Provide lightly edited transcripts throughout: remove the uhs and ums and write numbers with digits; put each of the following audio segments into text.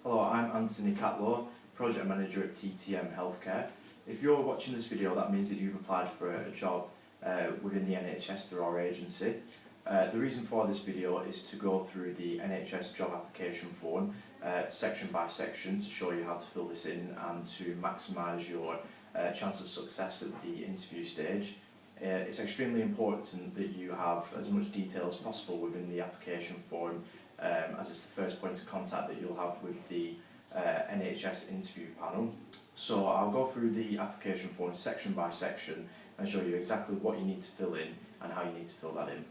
Hello, I'm Anthony Catlow, Project Manager at TTM Healthcare. If you're watching this video, that means that you've applied for a job within the NHS through our agency. The reason for this video is to go through the NHS Job Application Form section by section to show you how to fill this in and to maximise your chance of success at the interview stage. It's extremely important that you have as much detail as possible within the application form, as it's the first point of contact that you'll have with the NHS interview panel. So I'll go through the application form section by section and show you exactly what you need to fill in and how you need to fill that in.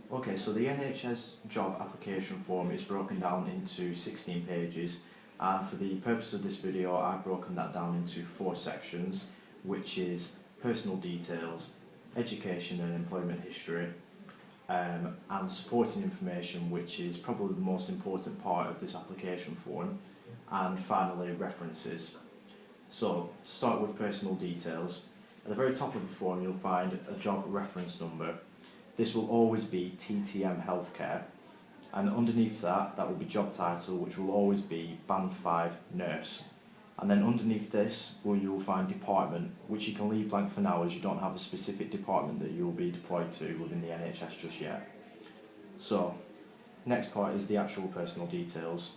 Okay, so the NHS job application form is broken down into 16 pages, and for the purpose of this video I've broken that down into 4 sections, which is personal details, education and employment history, and supporting information, which is probably the most important part of this application form, and finally references. So, to start with personal details, at the very top of the form you'll find a job reference number. This will always be TTM Healthcare, and underneath that will be job title, which will always be Band 5 Nurse. And then underneath this you will find department, which you can leave blank for now as you don't have a specific department that you will be deployed to within the NHS just yet. So, next part is the actual personal details.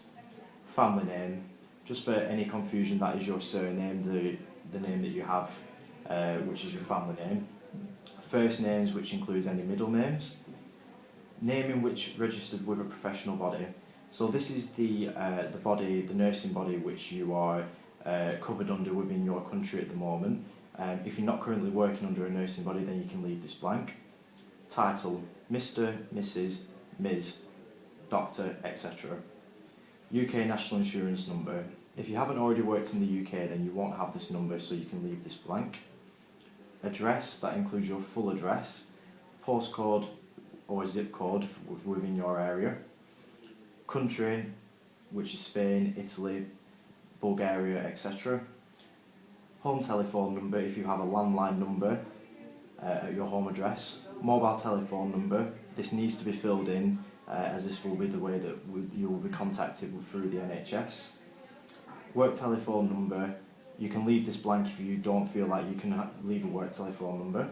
Family name, just for any confusion, that is your surname, the name that you have, which is your family name. First names, which includes any middle names. Name in which registered with a professional body. So this is the body, the nursing body, which you are covered under within your country at the moment. If you're not currently working under a nursing body, then you can leave this blank. Title, Mr, Mrs, Ms, Doctor, etc. UK National Insurance number. If you haven't already worked in the UK, then you won't have this number, so you can leave this blank. Address, that includes your full address, postcode or zip code within your area. Country, which is Spain, Italy, Bulgaria, etc. Home telephone number, if you have a landline number at your home address. Mobile telephone number, this needs to be filled in as this will be the way that you will be contacted through the NHS. Work telephone number, you can leave this blank if you don't feel like you can leave a work telephone number.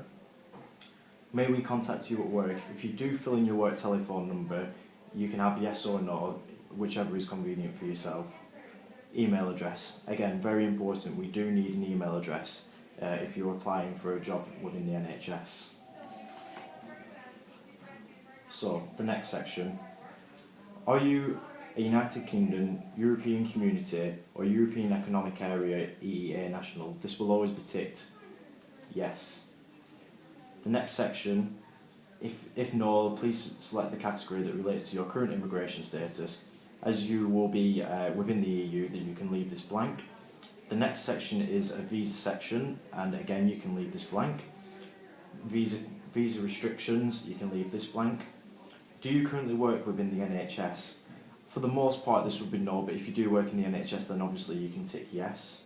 May we contact you at work? If you do fill in your work telephone number, you can have yes or no, whichever is convenient for yourself. Email address, again very important, we do need an email address if you're applying for a job within the NHS. So, the next section. Are you a United Kingdom, European Community or European Economic Area EEA national? This will always be ticked yes. The next section, if no, please select the category that relates to your current immigration status. As you will be within the EU, then you can leave this blank. The next section is a visa section, and again you can leave this blank. Visa restrictions, you can leave this blank. Do you currently work within the NHS? For the most part this would be no, but if you do work in the NHS then obviously you can tick yes.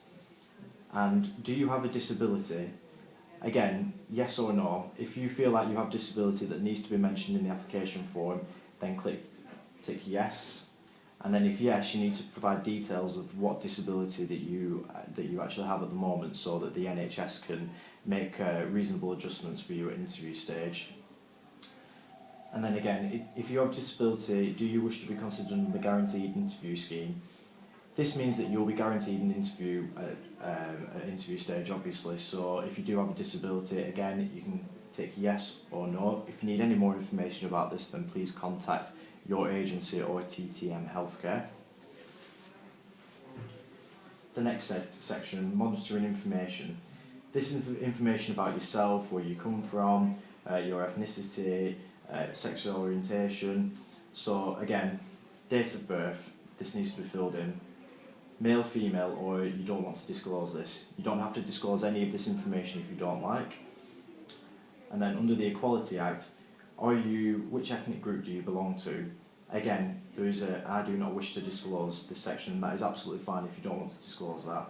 And do you have a disability? Again, yes or no. If you feel like you have disability that needs to be mentioned in the application form, then tick yes. And then if yes, you need to provide details of what disability that you actually have at the moment, so that the NHS can make reasonable adjustments for you at interview stage. And then again, if you have disability, do you wish to be considered in the guaranteed interview scheme? This means that you'll be guaranteed an interview at interview stage, obviously. So if you do have a disability, again, you can tick yes or no. If you need any more information about this, then please contact your agency or TTM Healthcare. The next section, monitoring information. This is information about yourself, where you come from, your ethnicity, sexual orientation. So again, date of birth, this needs to be filled in. Male, female, or you don't want to disclose this. You don't have to disclose any of this information if you don't like. And then under the Equality Act, which ethnic group do you belong to? Again, there is a I do not wish to disclose this section. That is absolutely fine if you don't want to disclose that.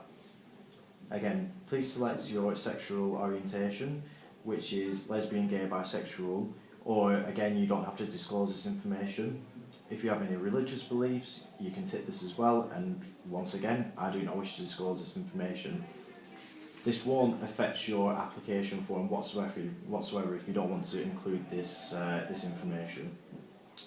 Again, please select your sexual orientation. which is lesbian, gay, bisexual, or again, you don't have to disclose this information. If you have any religious beliefs, you can tick this as well, and once again, I do not wish to disclose this information. This won't affect your application form whatsoever if you don't want to include this information.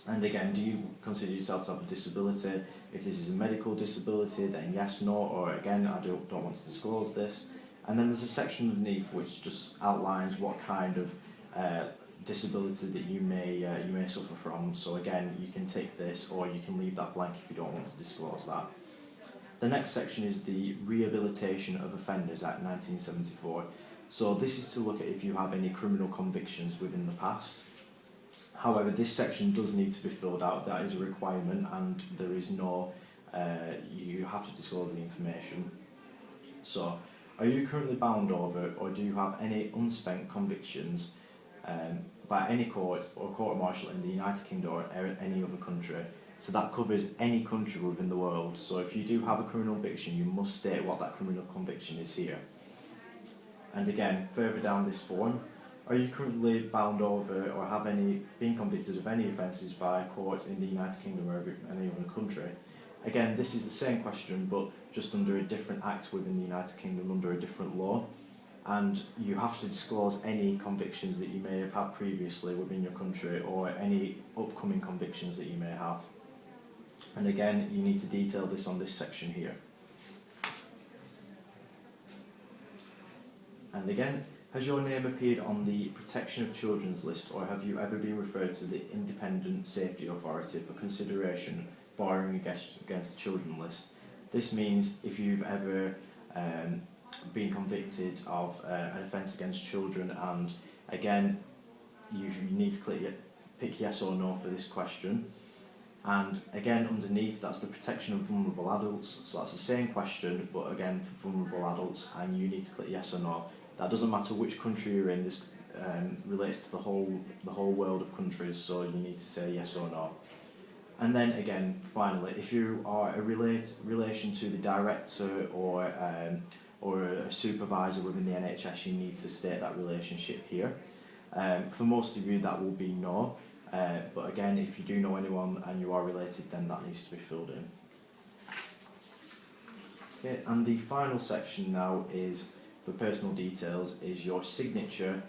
And again, do you consider yourself to have a disability? If this is a medical disability, then yes, no, or again, I don't want to disclose this. And then there's a section underneath which just outlines what kind of disability that you may suffer from. So again, you can tick this, or you can leave that blank if you don't want to disclose that. The next section is the Rehabilitation of Offenders Act 1974. So this is to look at if you have any criminal convictions within the past. However, this section does need to be filled out. That is a requirement, and there is no, you have to disclose the information. So, are you currently bound over, or do you have any unspent convictions by any court or court-martial in the United Kingdom or any other country? So that covers any country within the world. So if you do have a criminal conviction, you must state what that criminal conviction is here. And again, further down this form, are you currently bound over or have been convicted of any offences by courts in the United Kingdom or any other country? Again, this is the same question, but just under a different act within the United Kingdom, under a different law. And you have to disclose any convictions that you may have had previously within your country, or any upcoming convictions that you may have. And again, you need to detail this on this section here. And again, has your name appeared on the Protection of Children's list, or have you ever been referred to the Independent Safety Authority for consideration barring against the children list? This means if you've ever been convicted of an offence against children, and again, you need to pick yes or no for this question. And again, underneath, that's the protection of vulnerable adults. So that's the same question, but again, for vulnerable adults, and you need to click yes or no. That doesn't matter which country you're in. This relates to the whole world of countries. So you need to say yes or no. And then again, finally, if you are a relation to the director or a supervisor within the NHS, you need to state that relationship here. For most of you, that will be no. But again, if you do know anyone and you are related, then that needs to be filled in. Okay, and the final section now is, for personal details, is your signature,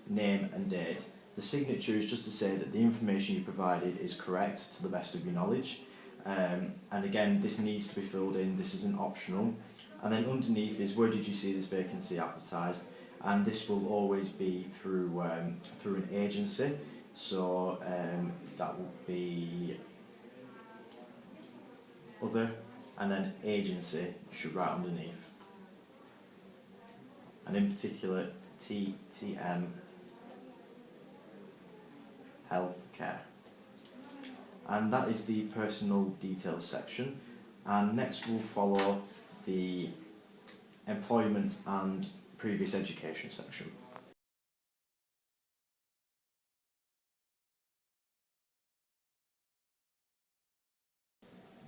name and date. The signature is just to say that the information you provided is correct to the best of your knowledge. And again, this needs to be filled in, this isn't optional. And then underneath is, where did you see this vacancy advertised? And this will always be through an agency. So that will be other, and then agency should write underneath. And in particular, TTM Healthcare. And that is the personal details section. And next we'll follow the employment and previous education section.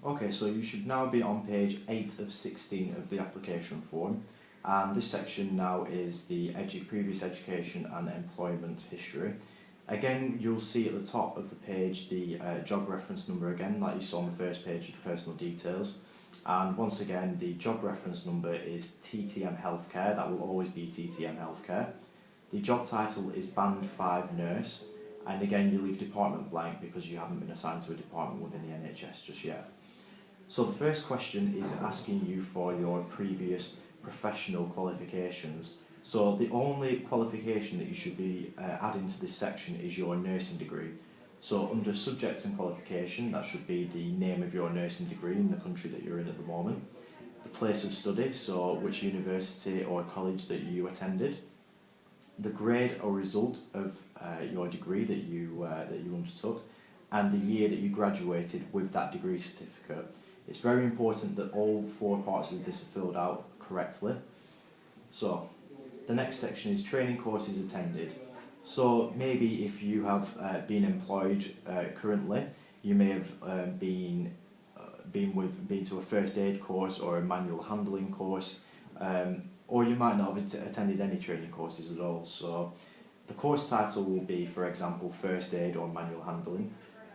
Okay, so you should now be on page 8 of 16 of the application form, and this section now is the previous education and employment history. Again, you'll see at the top of the page the job reference number again, like you saw on the first page of the personal details. And once again, the job reference number is TTM Healthcare, that will always be TTM Healthcare. The job title is Band 5 Nurse, and again, you leave department blank because you haven't been assigned to a department within the NHS just yet. So the first question is asking you for your previous professional qualifications. So the only qualification that you should be adding to this section is your nursing degree. So under subject and qualification, that should be the name of your nursing degree in the country that you're in at the moment, the place of study, so which university or college that you attended, the grade or result of your degree that you undertook, and the year that you graduated with that degree certificate. It's very important that all 4 parts of this are filled out correctly. So the next section is training courses attended. So maybe if you have been employed currently, you may have been to a first aid course or a manual handling course, or you might not have attended any training courses at all. So The course title will be, for example, first aid or manual handling.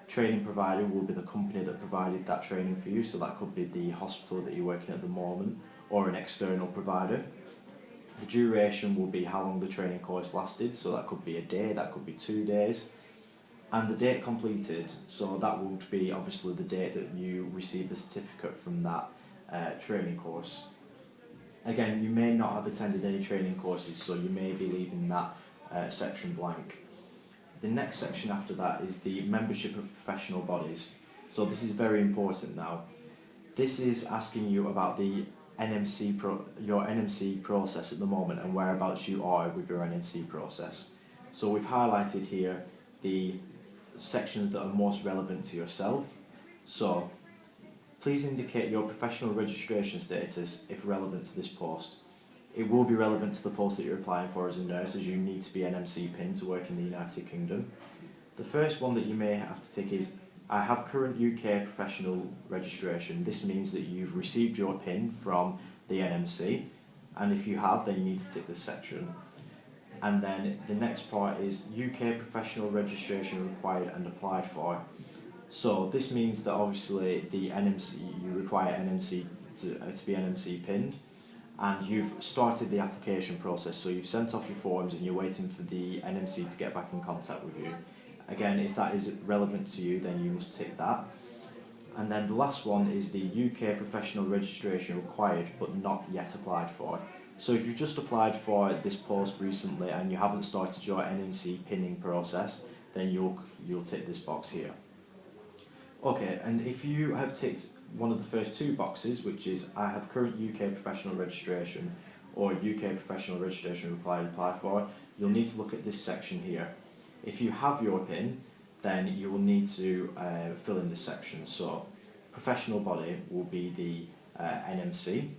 Training provider will be the company that provided that training for you, so that could be the hospital that you're working at the moment or an external provider. The duration will be how long the training course lasted, so that could be a day, that could be 2 days. And the date completed, so that would be obviously the date that you received the certificate from that training course. Again, you may not have attended any training courses, so you may be leaving that section blank. The next section after that is the membership of professional bodies. So this is very important now. This is asking you about the your NMC process at the moment and whereabouts you are with your NMC process. So we've highlighted here the sections that are most relevant to yourself. So please indicate your professional registration status if relevant to this post. It will be relevant to the post that you're applying for as a nurse, as you need to be NMC PIN to work in the United Kingdom. The first one that you may have to tick is, I have current UK professional registration. This means that you've received your PIN from the NMC, and if you have, then you need to tick this section. And then the next part is UK professional registration required and applied for. So this means that obviously the NMC, you require NMC to be NMC pinned, and you've started the application process, so you've sent off your forms and you're waiting for the NMC to get back in contact with you. Again, if that is relevant to you, then you must tick that. And then the last one is the UK professional registration required but not yet applied for. So if you've just applied for this post recently and you haven't started your NMC pinning process, then you'll tick this box here. Okay, and if you have ticked one of the first two boxes, which is I have current UK professional registration or UK professional registration required apply for, you'll need to look at this section here. If you have your PIN, then you will need to fill in this section. So professional body will be the NMC.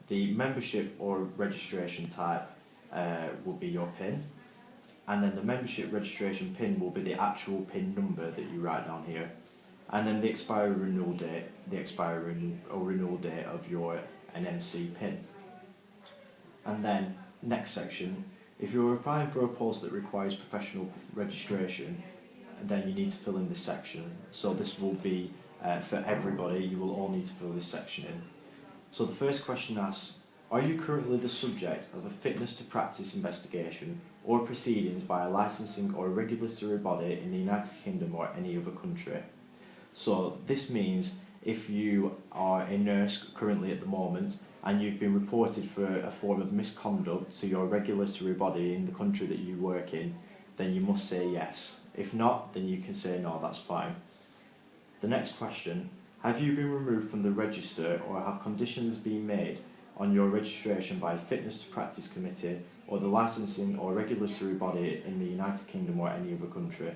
The membership or registration type will be your PIN. And then the membership registration PIN will be the actual PIN number that you write down here. And then the expiry renewal date, renewal date of your NMC PIN. And then next section, if you're applying for a post that requires professional registration, then you need to fill in this section. So this will be for everybody, you will all need to fill this section in. So the first question asks, are you currently the subject of a fitness to practice investigation or proceedings by a licensing or regulatory body in the United Kingdom or any other country? So this means if you are a nurse currently at the moment and you've been reported for a form of misconduct to your regulatory body in the country that you work in, then you must say yes. If not, then you can say no, that's fine. The next question, have you been removed from the register or have conditions been made on your registration by a Fitness to Practice Committee or the licensing or regulatory body in the United Kingdom or any other country?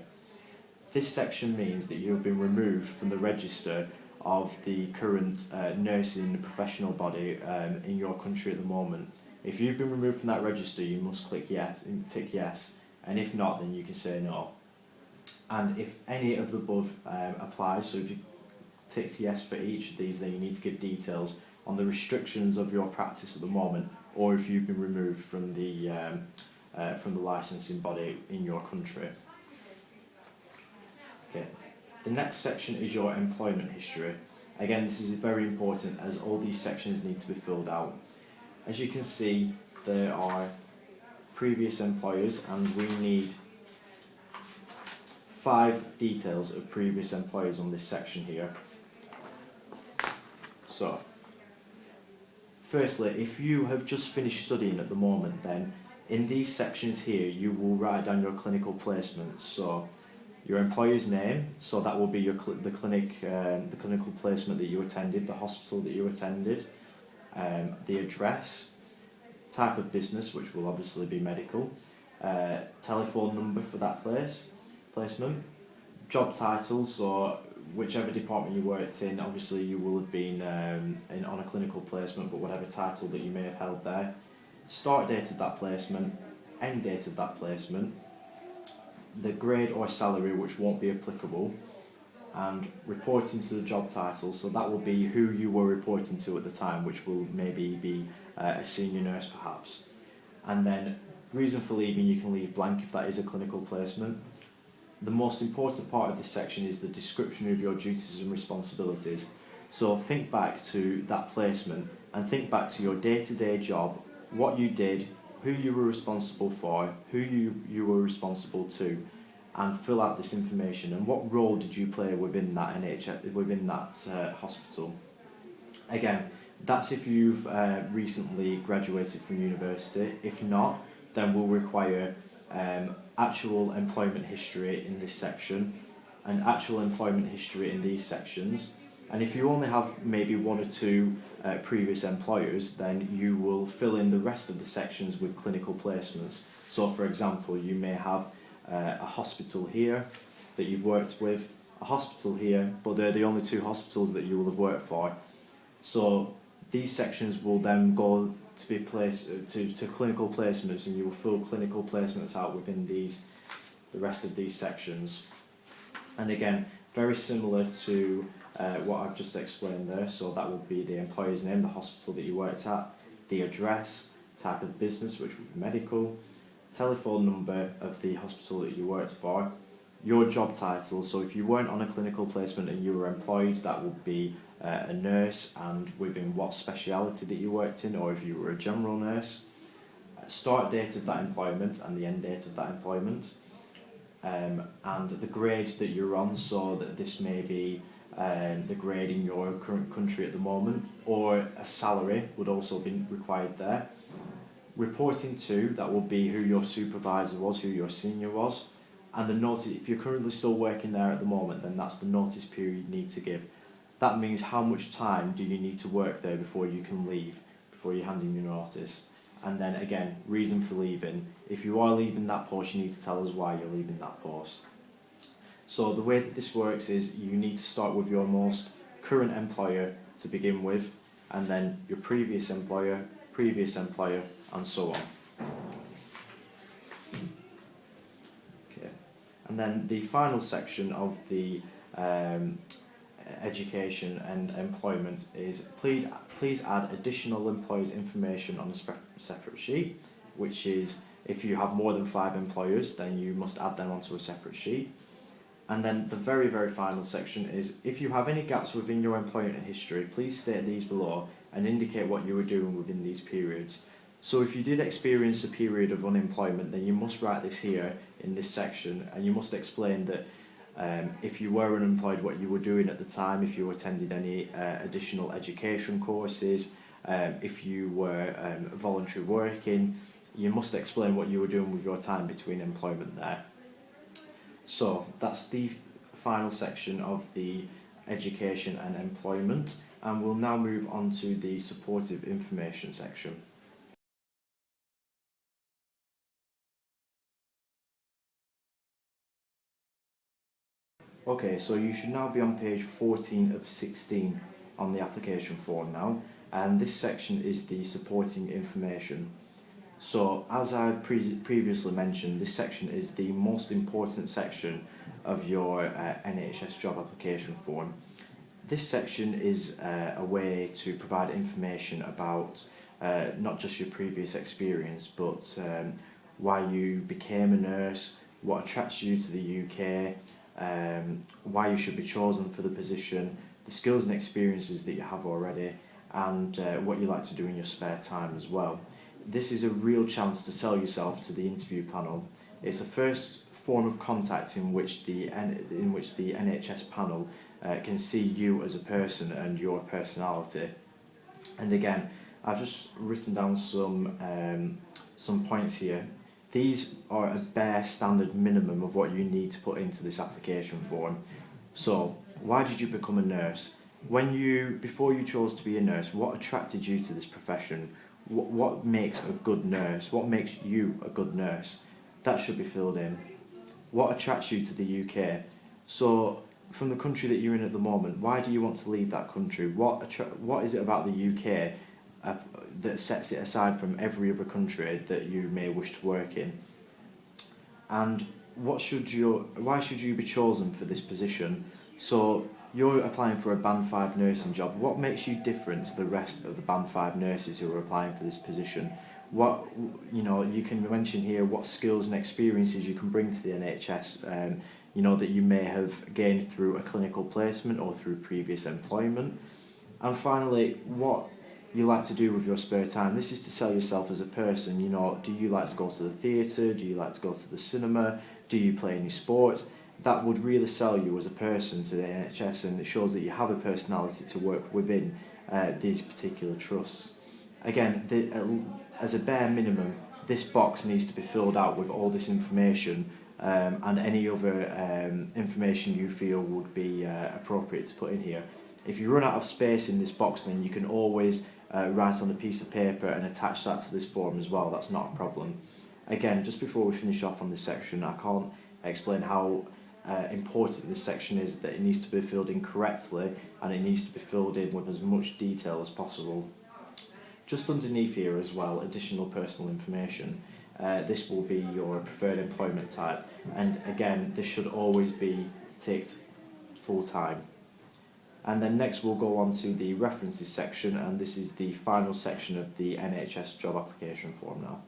This section means that you have been removed from the register of the current nursing professional body in your country at the moment. If you've been removed from that register, you must click yes, tick yes, and if not, then you can say no. And if any of the above applies, so if you ticked yes for each of these, then you need to give details on the restrictions of your practice at the moment, or if you've been removed from the licensing body in your country. Okay. The next section is your employment history. Again, this is very important as all these sections need to be filled out. As you can see, there are previous employers and we need 5 details of previous employers on this section here. So, firstly, if you have just finished studying at the moment, then in these sections here you will write down your clinical placement. So your employer's name, so that will be your the clinical placement that you attended, the hospital that you attended, the address, type of business, which will obviously be medical, telephone number for that placement, job title, so whichever department you worked in, obviously you will have been on a clinical placement, but whatever title that you may have held there, start date of that placement, end date of that placement, the grade or salary which won't be applicable, and reporting to the job title, so that will be who you were reporting to at the time, which will maybe be a senior nurse perhaps. And then Reason for leaving, you can leave blank if that is a clinical placement. The most important part of this section is the description of your duties and responsibilities. So think back to that placement and think back to your day-to-day job, what you did, who you were responsible for, who you were responsible to, and fill out this information. And what role did you play within that hospital? Again, that's if you've recently graduated from university. If not, then we'll require actual employment history in this section and actual employment history in these sections. And if you only have maybe one or two previous employers, then you will fill in the rest of the sections with clinical placements. So for example, you may have a hospital here that you've worked with, a hospital here, but they're the only two hospitals that you will have worked for. So these sections will then go to be placed to clinical placements, and you will fill clinical placements out within the rest of these sections. And again, very similar to what I've just explained there. So that would be the employer's name, the hospital that you worked at, the address, type of business, which would be medical, telephone number of the hospital that you worked for, your job title. So if you weren't on a clinical placement and you were employed, that would be a nurse, and within what speciality that you worked in, or if you were a general nurse, start date of that employment and the end date of that employment, and the grade that you're on. So that this may be the grade in your current country at the moment, or a salary would also be required there. Reporting to, that will be who your supervisor was, who your senior was, and the notice. If you're currently still working there at the moment, then that's the notice period you need to give. That means how much time do you need to work there before you can leave, before you hand in your notice. And then again, reason for leaving. If you are leaving that post, you need to tell us why you're leaving that post. So the way that this works is you need to start with your most current employer to begin with, and then your previous employer, and so on. Okay. And then the final section of the education and employment is please add additional employers' information on a separate sheet, which is if you have more than 5 employers, then you must add them onto a separate sheet. And then the very, very final section is if you have any gaps within your employment history, please state these below and indicate what you were doing within these periods. So if you did experience a period of unemployment, then you must write this here in this section, and you must explain that if you were unemployed, what you were doing at the time, if you attended any additional education courses, if you were voluntary working, you must explain what you were doing with your time between employment there. So that's the final section of the education and employment, and we'll now move on to the supportive information section. Okay, so you should now be on page 14 of 16 on the application form now, and this section is the supporting information. So as I previously mentioned, this section is the most important section of your NHS job application form. This section is a way to provide information about not just your previous experience, but why you became a nurse, what attracts you to the UK, why you should be chosen for the position, the skills and experiences that you have already, and what you like to do in your spare time as well. This is a real chance to sell yourself to the interview panel. It's the first form of contact in which the NHS panel can see you as a person and your personality. And again, I've just written down some points here. These are a bare standard minimum of what you need to put into this application form. So, why did you become a nurse? Before you chose to be a nurse, what attracted you to this profession? What makes a good nurse? What makes you a good nurse? That should be filled in. What attracts you to the UK? So, from the country that you're in at the moment, why do you want to leave that country? What is it about the UK that sets it aside from every other country that you may wish to work in? And why should you be chosen for this position? So you're applying for a Band 5 nursing job. What makes you different to the rest of the Band 5 nurses who are applying for this position? you can mention here what skills and experiences you can bring to the NHS, that you may have gained through a clinical placement or through previous employment. And finally, what you like to do with your spare time. This is to sell yourself as a person. Do you like to go to the theatre? Do you like to go to the cinema? Do you play any sports? That would really sell you as a person to the NHS, and it shows that you have a personality to work within these particular trusts. Again, as a bare minimum, this box needs to be filled out with all this information and any other information you feel would be appropriate to put in here. If you run out of space in this box, then you can always write on a piece of paper and attach that to this form as well. That's not a problem. Again, just before we finish off on this section, I can't explain how important this section is, that it needs to be filled in correctly and it needs to be filled in with as much detail as possible. Just underneath here as well, additional personal information. This will be your preferred employment type, and again, this should always be ticked full-time. And then next we'll go on to the references section, and this is the final section of the NHS job application form now.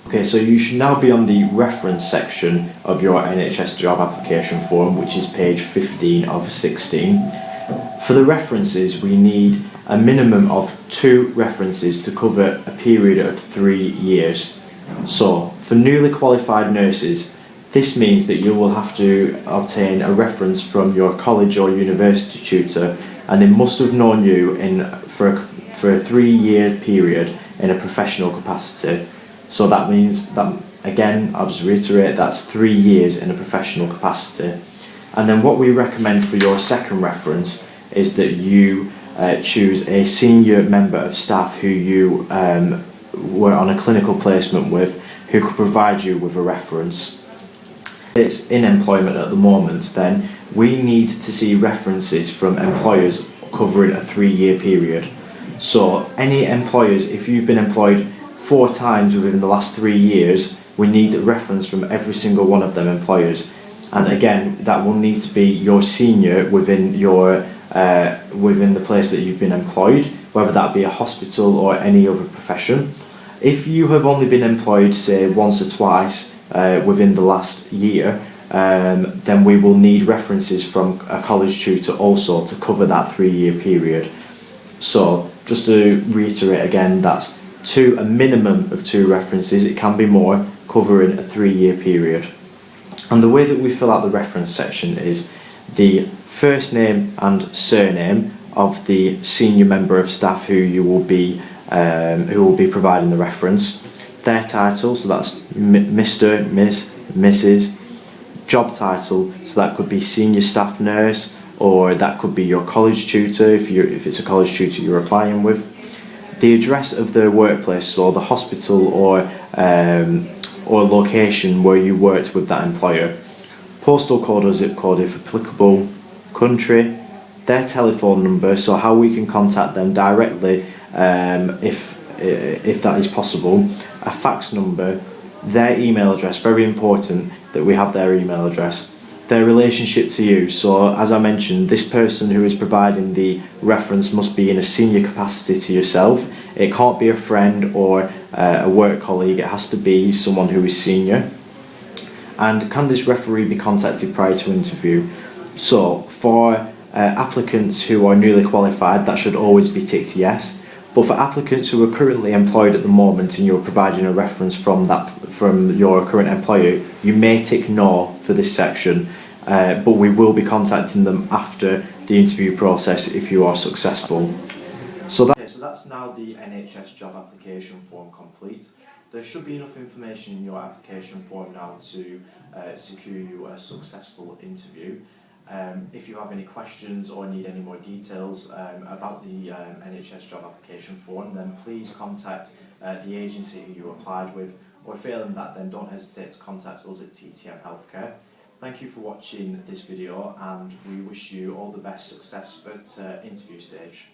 Okay, so you should now be on the reference section of your NHS job application form, which is page 15 of 16. For the references, we need a minimum of 2 references to cover a period of 3 years. So, for newly qualified nurses, this means that you will have to obtain a reference from your college or university tutor, and they must have known you for a 3-year period in a professional capacity. So that means that, again, I'll just reiterate, that's 3 years in a professional capacity. And then what we recommend for your second reference is that you choose a senior member of staff who you were on a clinical placement with, who could provide you with a reference. If it's in employment at the moment, then we need to see references from employers covering a 3-year period. So any employers, if you've been employed 4 times within the last 3 years, we need a reference from every single one of them employers. And again, that will need to be your senior within the place that you've been employed, whether that be a hospital or any other profession. If you have only been employed, say, once or twice within the last year, then we will need references from a college tutor also to cover that 3-year period. So, just to reiterate again, that's a minimum of 2 references. It can be more, covering a 3-year period. And the way that we fill out the reference section is the first name and surname of the senior member of staff who will be providing the reference, their title, so that's Mr, Miss, Mrs, job title, so that could be senior staff nurse, or that could be your college tutor if it's a college tutor you're applying with, the address of the workplace, so the hospital or location where you worked with that employer, postal code or zip code if applicable, country, their telephone number, so how we can contact them directly if that is possible, a fax number, their email address, very important that we have their email address, their relationship to you. So as I mentioned, this person who is providing the reference must be in a senior capacity to yourself. It can't be a friend or a work colleague, it has to be someone who is senior. And can this referee be contacted prior to interview? So for applicants who are newly qualified, that should always be ticked yes. But for applicants who are currently employed at the moment and you're providing a reference from your current employer, you may tick no for this section, but we will be contacting them after the interview process if you are successful. So that's now the NHS job application form complete. There should be enough information in your application form now to secure you a successful interview. If you have any questions or need any more details about the NHS job application form, then please contact the agency who you applied with, or failing that, then don't hesitate to contact us at TTM Healthcare. Thank you for watching this video, and we wish you all the best success at interview stage.